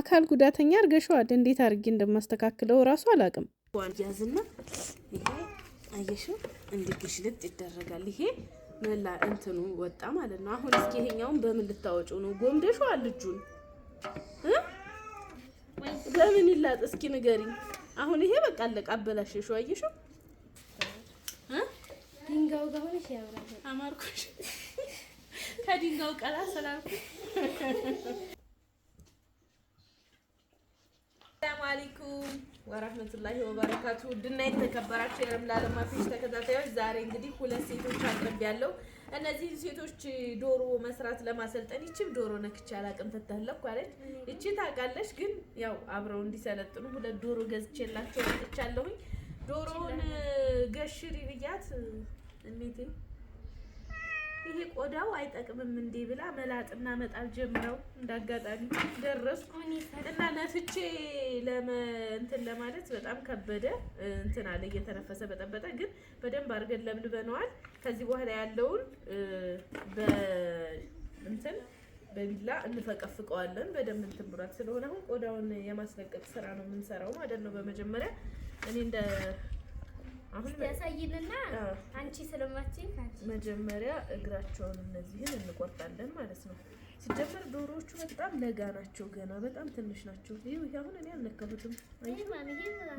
አካል ጉዳተኛ አርገሽዋል። እንዴት አርጌ እንደማስተካክለው ራሱ አላቅም። ያዝና ይሄ አየሽው እንዲግሽልጥ ይደረጋል። ይሄ መላ እንትኑ ወጣ ማለት ነው። አሁን እስኪ ይሄኛውን በምን ልታወጪው ነው? ጎምደሽዋል እጁን በምን ይላጥ እስኪ ንገሪኝ። አሁን ይሄ በቃ አለቀ። አበላሽሽው። አየሽው ድንጋው ጋር ሆነሽ ያምራል። አማርኩሽ ከድንጋው ቀላ ሰላምኩ። ሰላም አለይኩም ወራህመቱላሂ ወበረካቱ። ድና የተከበራችሁ የረምላለም አፊሽ ተከታታዮች ዛሬ እንግዲህ ሁለት ሴቶች አቅርብ ያለው እነዚህ ሴቶች ዶሮ መስራት ለማሰልጠን ይችም ዶሮ ነክቼ አላቅም ተተለኩ አለች። እቺ ታውቃለች ግን ያው አብረው እንዲሰለጥኑ ሁለት ዶሮ ገዝቼላቸው መጥቻለሁኝ። ዶሮውን ገሽሪ ብያት እንዴት ይሄ ቆዳው አይጠቅምም እንዴ ብላ መላጥና መጣል ጀምረው እንዳጋጣሚ ደረስኩ እና ነፍቼ እንትን ለማለት በጣም ከበደ። እንትን አለ እየተነፈሰ በጠበጠ ግን በደንብ አድርገን ለምልበነዋል። ከዚህ በኋላ ያለውን እንትን በቢላ እንፈቀፍቀዋለን። በደንብ እንትን ብሏል ስለሆነ አሁን ቆዳውን የማስለቀቅ ስራ ነው የምንሰራው ማለት ነው። በመጀመሪያ እኔ እንደ አሁን ያሳይልና አንቺ ስለማትይ መጀመሪያ እግራቸውን እነዚህን እንቆርጣለን ማለት ነው። ሲጀመር ዶሮዎቹ በጣም ለጋ ናቸው፣ ገና በጣም ትንሽ ናቸው። ይሄ አሁን እኔ አልነካሁትም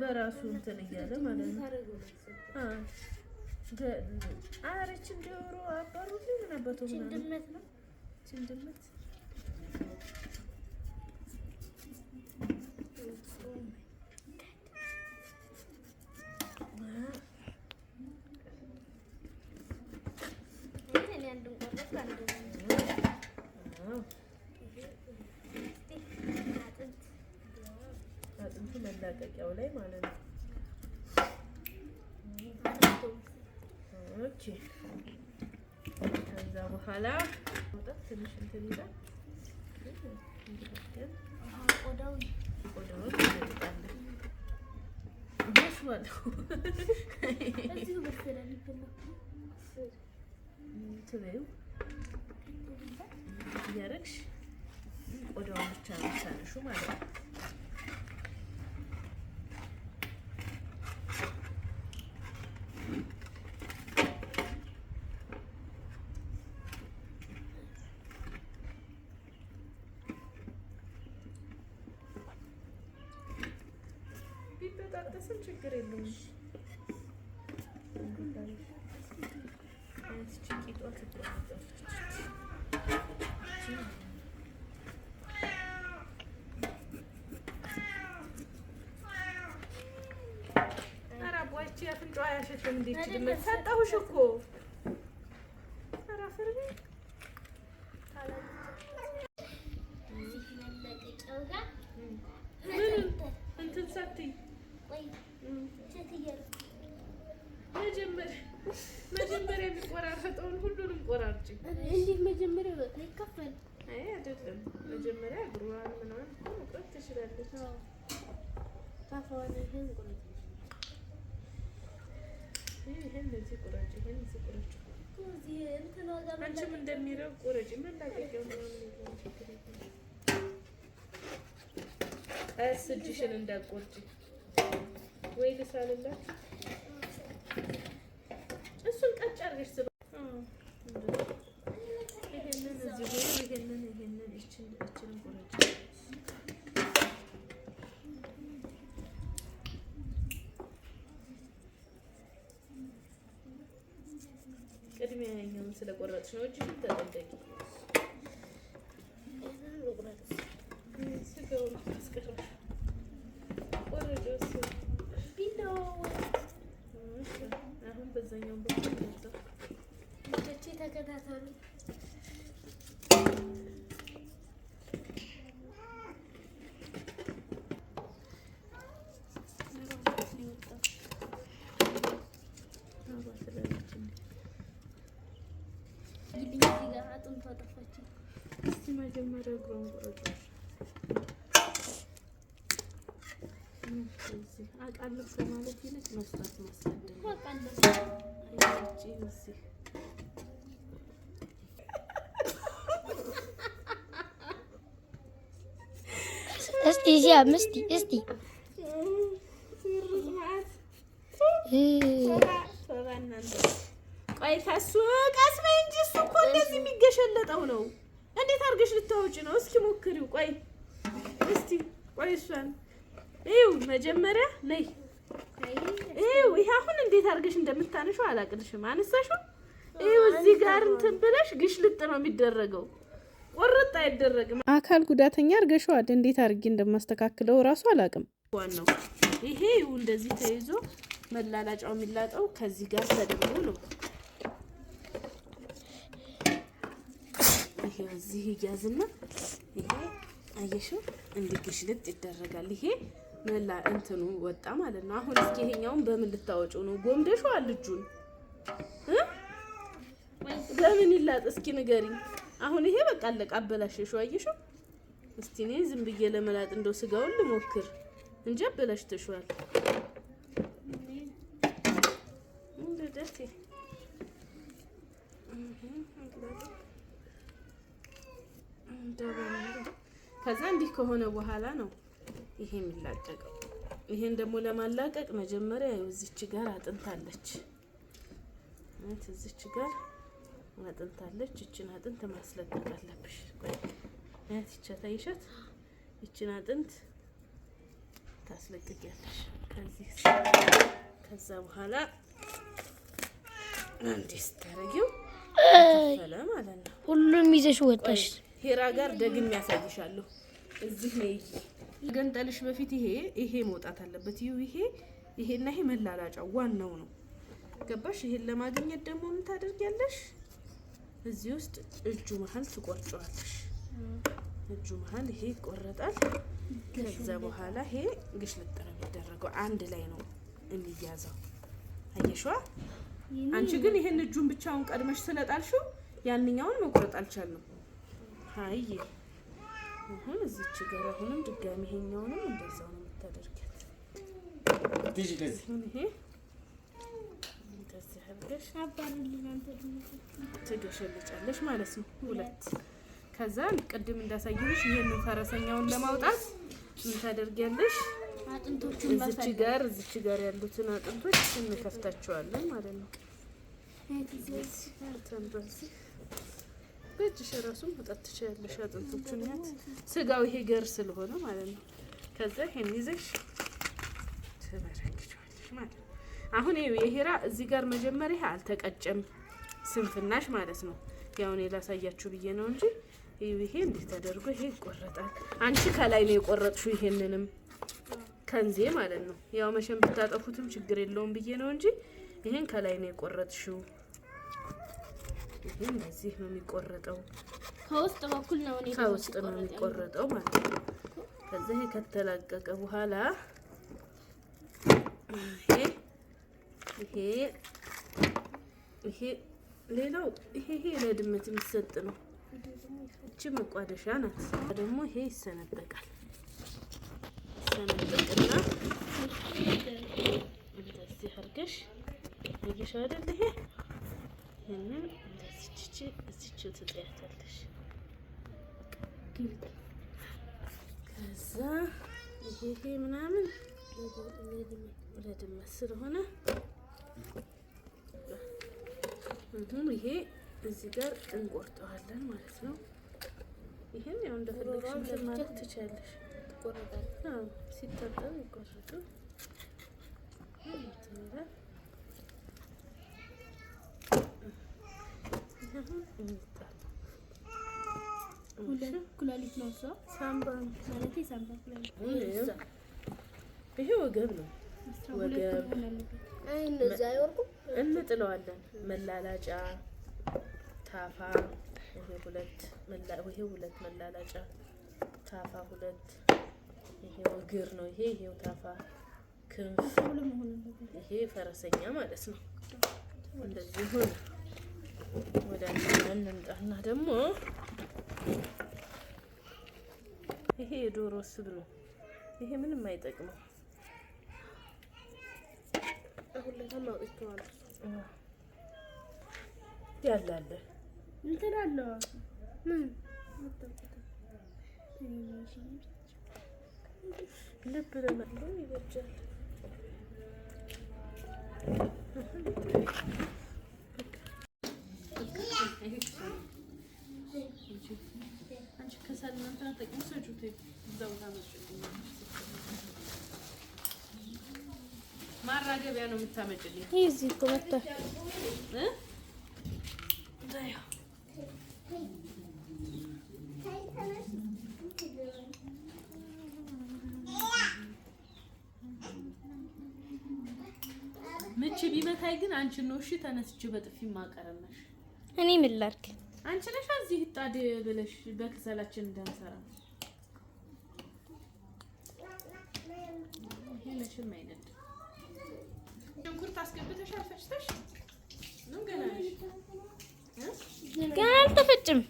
በራሱ እንትን እያለ ማለት ነው። አረችን ዶሮ አባሩ ምን አባቱ ሆነ ድመት ነው ድመት አጥንቱ መላቀቂያው ላይ ማለት ነው። ኦኬ ከዛ በኋላ ወጣት ትንሽ እንትን ይላል። ቆዳውን ይጣላል። በስዋል እዚሁ በሰላም ይፈላል። ትበይው ያረክሽ ቆዳውን ብቻ ነው ማለት ነው። ቢበጣጠስም ችግር የለውም። አፍንጫዋ ያሸተም እንዴት ድመት ሰጠሁሽ እኮ አራፈር እንትን ሳትይ መጀመሪያ የሚቆራረጠውን ሁሉንም ቆራርጪ። እንዴት መጀመሪያ ይከፈል? አይ አይደለም፣ መጀመሪያ እግሯን ምናምን መቁረጥ ትችላለች። ታፋዋን ይሄን ቁረጥ ይሄን እዚህ ቁረጭ፣ ይሄን እዚህ ቁረጭ። እዚህ እንትን ወጋ አንቺም እንደሚረው ቁረጭ። መላቀቂያው ምናምን ነው ችግር የለም። እጅሽን እንዳትቆርጪ ወይ ልሳልላት። እሱን ቀጭ አድርገሽ ስለ ይሄንን እዚህ ሆኖ ይሄንን እችን ቁረጭ። ቅድሚያ ያኛውን ስለቆረጥሽ ነው። እጅሽን ተጠንቀቂ። ስጋውን አስቀረሽ ቆረጭ። እሱ ቢላው አሁን በዛኛው በኩል ነው። እቺ ተከታተሉ። መጀመሪያ እግሯን ቁረጭ። አውቃለሁ ከማለት ይልቅ መስራት ማስቀደም እስቲ ቆይ ከሱ ቀስ በይ እንጂ እሱ እኮ እንደዚህ የሚገሸለጠው ነው። እንዴት አድርገሽ ልታወጪ ነው? እስኪ ሞክሪው። ቆይ እስቲ ቆይ እሷን ይኸው መጀመሪያ ነይ። ይኸው ይሄ አሁን እንዴት አድርገሽ እንደምታነሺው አላቅልሽም። አነሳሽው? ይኸው እዚህ ጋር እንትን ብለሽ ግሽልጥ ነው የሚደረገው። ወርጥ አይደረግም። አካል ጉዳተኛ አድርገሽዋል። እንዴት አድርጌ እንደማስተካክለው እራሱ አላቅም። ዋናው ይሄ ይኸው እንደዚህ ተይዞ መላላጫው የሚላጠው ከዚህ ጋር ተደርጎ ነው። ይሄ እዚህ ይያዝና ይሄ አየሽው እንዲህ ግሽልጥ ይደረጋል። ይሄ መላ እንትኑ ወጣ ማለት ነው። አሁን እስኪ ይሄኛውን በምን ልታወጪው ነው? ጎምደሽዋል ልጁን በምን ይላጥ እስኪ ንገሪኝ። አሁን ይሄ በቃ አለቀ። አበላሽሽው። አየሽው? እስቲ እኔ ዝም ብዬ ለመላጥ እንደው ስጋውን ልሞክር እንጂ አበላሽተሽዋል። ከዛ እንዲህ ከሆነ በኋላ ነው ይሄ የሚላቀቀው። ይሄን ደግሞ ለማላቀቅ መጀመሪያ እዚች ጋር አጥንታለች። እዚች ጋር አጥንታለች። እቺን አጥንት ማስለቀቅ አለብሽ። ቆይ ታይሻት? እቺን አጥንት ታስለቅቂያለሽ። ከዛ በኋላ እንዴት ታረጊው ፈለ ማለት ነው። ሁሉም ይዘሽ ወጣሽ። ሄራ ጋር ደግም ያሳይሻለሁ። እዚህ ነው ገንጠልሽ በፊት ይሄ መውጣት አለበት። ይሄና ይሄ መላላጫው ዋናው ነው። ገባሽ? ይሄን ለማግኘት ደግሞ ምን ታደርጊያለሽ? እዚህ ውስጥ እጁ መሀል ትቆርጫዋለሽ። እጁ መሀል ይሄ ይቆረጣል። ከዛ በኋላ ይሄ ግሽልጥ ነው የሚደረገው። አንድ ላይ ነው የሚያዘው። አየሽዋ? አንቺ ግን ይሄን እጁን ብቻውን ቀድመሽ ስለጣልሽው ያንኛውን መቁረጥ አልቻልንም። አይ አሁን እዚች ጋር አሁንም ድጋሚ ይሄኛውንም እንደዛው ነው የምታደርጊያት። ይሄ እንደዚህ አድርገሽ ትገሸልጫለሽ ማለት ነው። ሁለት ከዛ ቅድም እንዳሳየሁሽ ይሄንን ፈረሰኛውን ለማውጣት ምን ታደርጊያለሽ? አጥንቶቹን እዚች ጋር ያሉትን አጥንቶች እንከፍታቸዋለን ማለት ነው። በእጅሽ እራሱ መውጣት ትችያለሽ አጥንቶቹን። ያት ስጋው ይሄ ገር ስለሆነ ማለት ነው። ከዛ ይሄን ይዘሽ ትበረክቻለሽ ማለት ነው። አሁን የሄራ እዚህ ጋር መጀመሪያ አልተቀጨም ስንፍናሽ ማለት ነው። ያው እኔ ላሳያችሁ ብዬ ነው እንጂ ይሄ እንዴት ተደርጎ ይሄ ይቆረጣል። አንቺ ከላይ ነው የቆረጥሽው ይሄንንም ከንዜ ማለት ነው። ያው መቼም ብታጠፉትም ችግር የለውም ብዬ ነው እንጂ ይሄን ከላይ ነው የቆረጥሽው። ይሄ እንደዚህ ነው የሚቆረጠው። ከውስጥ በኩል ነው ከውስጥ ነው የሚቆረጠው ማለት ነው። ከዛ ይሄ ከተላቀቀ በኋላ ይሄ ሌላው ይሄ ለድመት የሚሰጥ ነው። እቺ መቋደሻ ናት። ደግሞ ይሄ ይሰነጠቃል። ይሰነጠቅና እንደዚህ አድርገሽ ይገሽ አይደል? ይሄንን እንደዚህ እዚች ትጥያታለሽ። ከዛ ይሄ ምናምን ለድመት ስለሆነ ይሄ እዚህ ጋር እንቆርጠዋለን ማለት ነው። ይሄን ያው እንደፈለግሽ ማለት ትችያለሽ። አዎ ሲታጠብ ይቆርጡ። ኩላሊት ነው እሷ ሳምባ ማለት ሳምባ ኩላሊት ይሄ ወገብ ነው። ወገብ እነዛ አይወርቁ እንጥለዋለን። መላላጫ ታፋ ይሄ ሁለት መላላጫ ታፋ ሁለት ይሄ ወግር ነው። ይሄው ታፋ ክንፍ ይሄ ፈረሰኛ ማለት ነው። እንደዚህ ሆነ። ወደ እንምጣና ደግሞ ይሄ የዶሮ ስብ ነው። ይሄ ምንም አይጠቅመው። አሁን ለታማው ይተዋል ያላለ እንትን አለው ምን ልብ ለማለት ይበጃል። አንቺ ከሰላምታ ተጠቅም ሰጁት እዛው ታመጭልኝ። ማራገቢያ ነው የምታመጭልኝ። እዚህ እኮ መጣ ምች ቢመታይ ግን አንቺ ነው እሺ ተነስቼ በጥፊ ማቀረናሽ። እኔ ምን ላድርግ? አንቺ ነሽ እዚህ ጣድ ብለሽ በክሰላችን እንዳንሰራ ይሄንሽም አይነት ሽንኩርት አስገብተሽ አልፈጭተሽ ነው ገና ነሽ? ገና አልተፈጭም።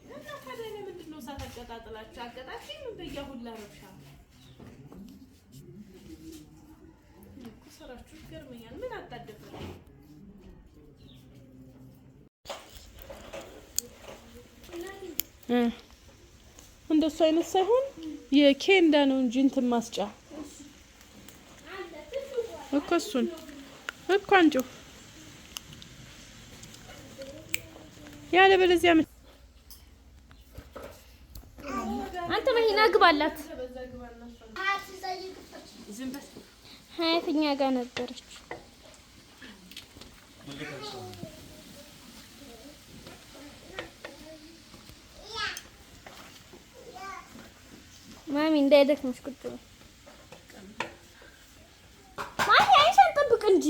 እና ታዲያ ለምንድን ነው እሳት አቀጣጥላችሁ አቀጣጥኝ ምን በያሁላ ረብሻ እኮ ሰራችሁ ይገርመኛል። ምን አጣደፈ እንደሱ አይነት ሳይሆን የኬንዳ ነው እንጂ እንትን ማስጫ እኮ እሱን እኮ አንቺው ያለ በለዚያ አንተ መኪና ግባላት። ሀያተኛ ጋር ነበረች። ማሚ እንዳይደክምሽ ቁጭ በይ። ማሚ አይሻን ጠብቅ እንጂ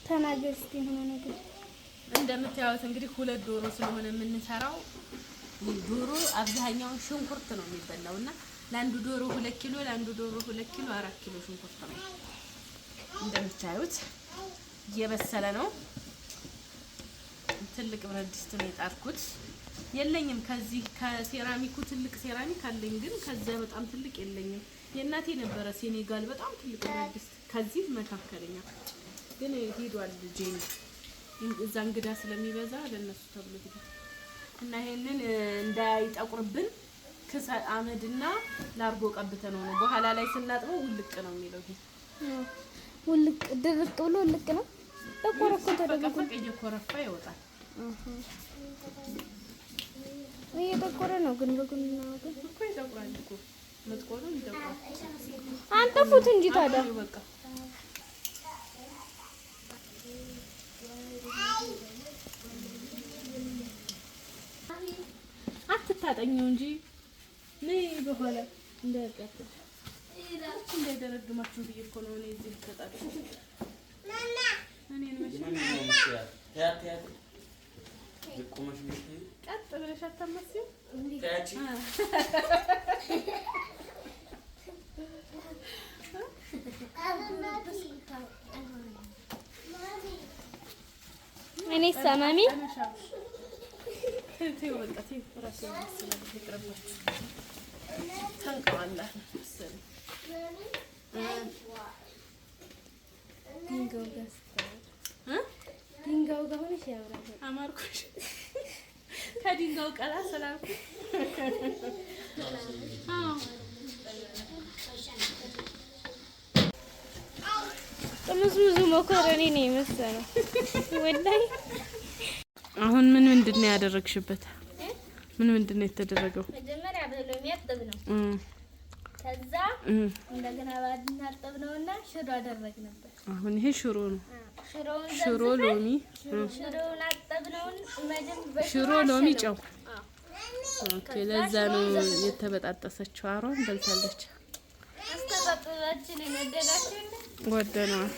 ተናገር እስኪ የሆነ ነገር። እንደምታዩት እንግዲህ 2 ዶሮ ስለሆነ የምንሰራው ዶሮ አብዛኛውን ሽንኩርት ነው የሚበላውና ለአንዱ ዶሮ 2 ኪሎ ለአንዱ ዶሮ 2 ኪሎ 4 ኪሎ ሽንኩርት ነው። እንደምታዩት እየበሰለ ነው። ትልቅ ብረት ድስት ነው የጣድኩት። የለኝም ከዚህ ከሴራሚኩ ትልቅ ሴራሚክ አለኝ፣ ግን ከዛ በጣም ትልቅ የለኝም። የእናቴ ነበረ ሴኔጋል በጣም ትልቅ ብረት ድስት፣ ከዚህ መካከለኛ ግን ሄዷል ልጄ እዛ እንግዳ ስለሚበዛ ለነሱ ተብሎ ሄዷል። እና ይሄንን እንዳይጠቁርብን ክስ አመድና ላርጎ ቀብተነው ነው በኋላ ላይ ስናጥበው ውልቅ ነው የሚለው። ይሄ ውልቅ ድርቅ ብሎ ውልቅ ነው። ተቆረፈ ተደረገ እየኮረፋ ይወጣል። እየተቆረ ነው ግን በጉንና ወገን እኮ ይጠቁራል እኮ መጥቆሩ ይጠቁራል። አንጠፉት እንጂ ታዲያ በቃ አትታጠኚው እንጂ ነይ በኋላ እንዳያቃጥል እንዳይደረግማችሁ ብዬሽ እኮ ነው እኔ እዚህ ተጣጣ ማማ እኔን ቀጥ ብለሽ አታማሲው እኔ ሰማሚ ተይው በቃ ተይው እራሱ ያስላል ይቅርባችሁ ተንቀዋላ መሰለኝ ድንጋው ጋር ሆነሽ ያምራል። አማርኩሽ ከድንጋው ቀላ ስላልኩ ጥምዝምዙ መኮረኒ ነው የመሰለው ወላሂ። አሁን ምንድን ነው ያደረግሽበት? ምንድን ነው የተደረገው? መጀመሪያ በሎሚ ያጠብ ነው። ከዛ እንደገና ባድና ያጠብ ነውና ሽሮ አደረግንበት። አሁን ይሄ ሽሮ ነው። ሽሮ ሎሚ ሽሮውን አጠብነውን ሽሮ ሎሚ ጨው። ኦኬ ለዛ ነው የተበጣጠሰችው። አሮን በልታለች። አስተጣጣችን ወደዳችሁ ወደናል።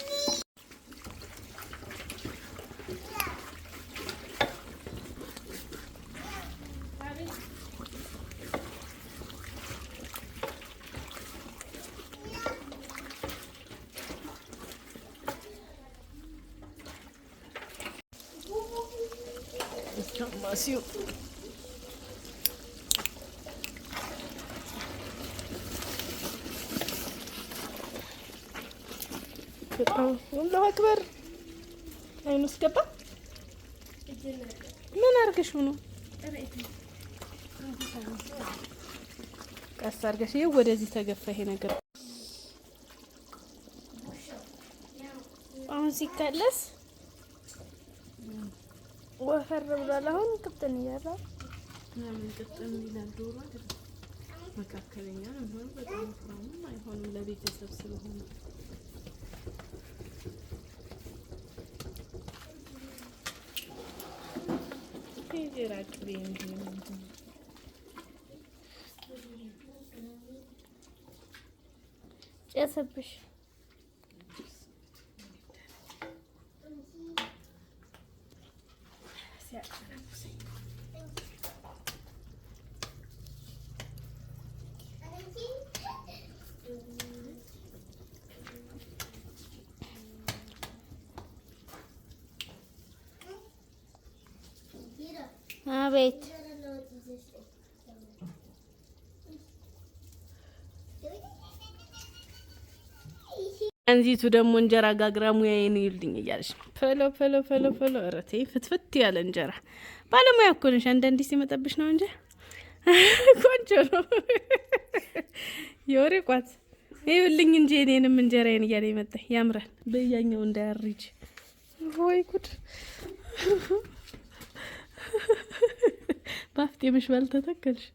Masih. Allah Akbar. Ayun gaba? ምን አርገሽው ነው? ቀስ አርገሽ ይኸው ወደዚህ ተገፋ ይሄ ነገር አሁን ሲከለስ ወፈር ብሏል። አሁን ቅጥን እያለ ምን ቅጥን ይላል ዶሮ አይደል? መካከለኛ ነው በጣም ፍራም አይሆንም ለቤተሰብ ስለሆነ ይራቅ ቢን ጨሰብሽ አቤት አንዚቱ ደግሞ እንጀራ ጋግራ ሙያዬን ይልኝ እያለች ፈሎ እረቴ ፍትፍት ያለ እንጀራ ባለሙያ እኮ ነሽ። አንዳንዴ ሲመጣብሽ ነው እንጂ ቆንጆ ነው። የወሬ ቋት ይልኝ እንጂ እኔንም እንጀራዬን እያለ ይመጣ ያምራል። በያኛው እንዳያርጅ ወይ ጉድ ባፍቴ ምሽባል ተተከልሽ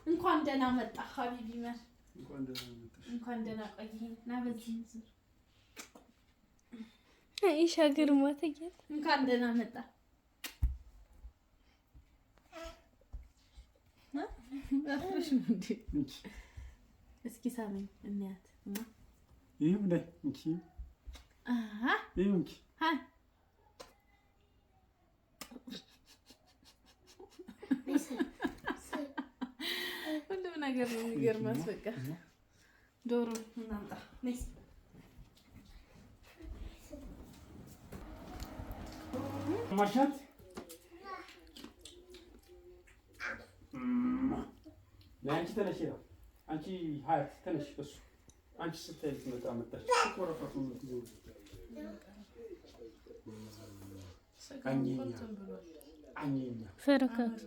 እንኳን ደህና መጣ ሀቢቢ ማር እንኳን ደህና ቆየህ ና በዚህ አይሻ ግርማ ተገኘ እንኳን ደህና መጣ አፍረሽ እንዴ እስኪ ሳመኝ እናያት ይሄም ላይ እንኪ ይሄም እንኪ ሁሉም ነገር ነው የሚገርማት። በቃ ዶሮ እናምጣ ነይ ማሻት ለአንቺ ተነሽ ነው አንቺ ሀያት ተነሽ በሱ አንቺ ስታይ ትመጣ መጣች ኮረፈቱ ነው አኘኛ ፈረካት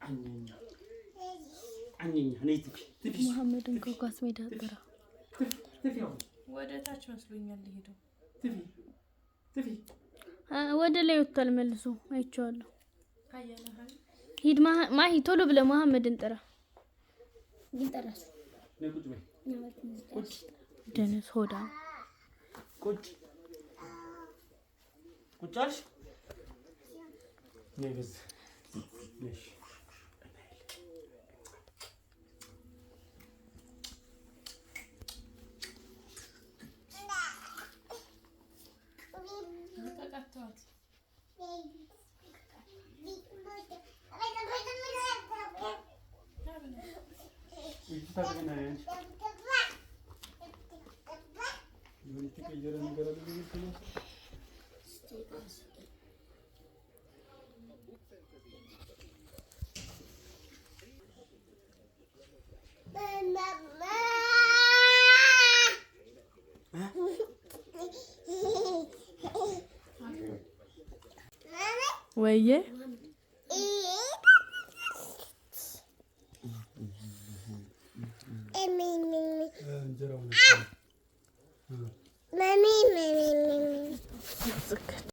አኘኛ ነይ ትፊ መሐመድን ከኳስ ሜዳ አጥራ ወደ ታች መስሎኛል ሄደው ትፊ ወደ ላይ ወጥቷል መልሶ አይቼዋለሁ። ካያለህ ሂድ ማሂ ቶሎ ብለህ መሐመድን ጥራ ይንጠራስ ነይ ቁጭ በይ ቁጭ ደነስ ሆዳ ቁጭ ቁጭ አልሽ ነይ በዚህ ነሽ ወይዬ እንጀራው ነው